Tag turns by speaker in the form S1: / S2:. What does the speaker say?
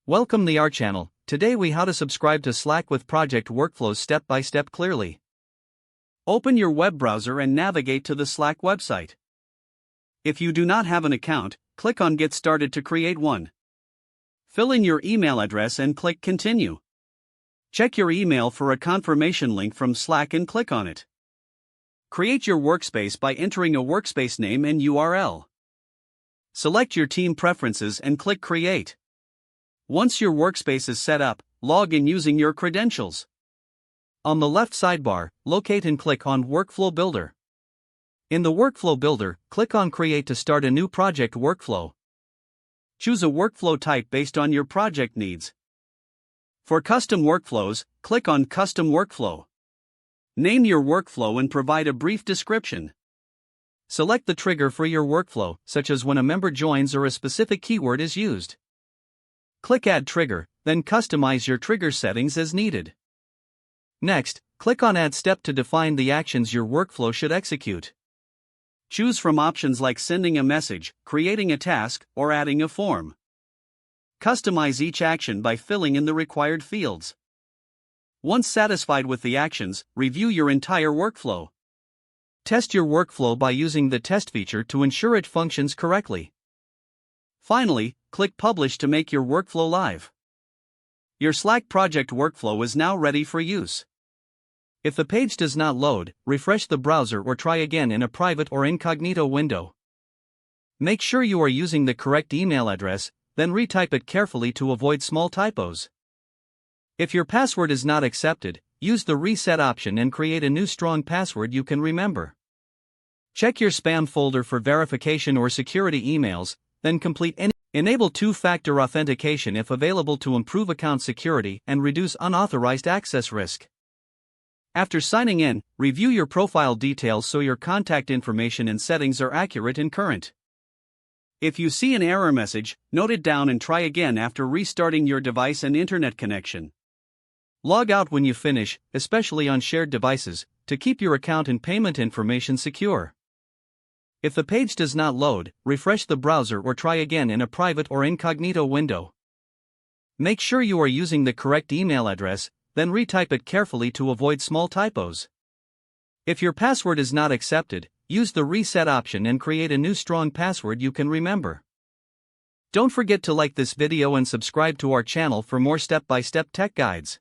S1: Welcome to our channel. Today we how to subscribe to Slack with project workflows step by step clearly. Open your web browser and navigate to the Slack website. If you do not have an account, click on Get Started to create one. Fill in your email address and click Continue. Check your email for a confirmation link from Slack and click on it. Create your workspace by entering a workspace name and URL. Select your team preferences and click Create. Once your workspace is set up, log in using your credentials. On the left sidebar, locate and click on Workflow Builder. In the Workflow Builder, click on Create to start a new project workflow. Choose a workflow type based on your project needs. For custom workflows, click on Custom Workflow. Name your workflow and provide a brief description. Select the trigger for your workflow, such as when a member joins or a specific keyword is used. Click Add Trigger, then customize your trigger settings as needed. Next, click on Add Step to define the actions your workflow should execute. Choose from options like sending a message, creating a task, or adding a form. Customize each action by filling in the required fields. Once satisfied with the actions, review your entire workflow. Test your workflow by using the test feature to ensure it functions correctly. Finally, click Publish to make your workflow live. Your Slack project workflow is now ready for use. If the page does not load, refresh the browser or try again in a private or incognito window. Make sure you are using the correct email address, then retype it carefully to avoid small typos. If your password is not accepted, use the reset option and create a new strong password you can remember. Check your spam folder for verification or security emails, then complete any. Enable two-factor authentication if available to improve account security and reduce unauthorized access risk. After signing in, review your profile details so your contact information and settings are accurate and current. If you see an error message, note it down and try again after restarting your device and internet connection. Log out when you finish, especially on shared devices, to keep your account and payment information secure. If the page does not load, refresh the browser or try again in a private or incognito window. Make sure you are using the correct email address, then retype it carefully to avoid small typos. If your password is not accepted, use the reset option and create a new strong password you can remember. Don't forget to like this video and subscribe to our channel for more step-by-step tech guides.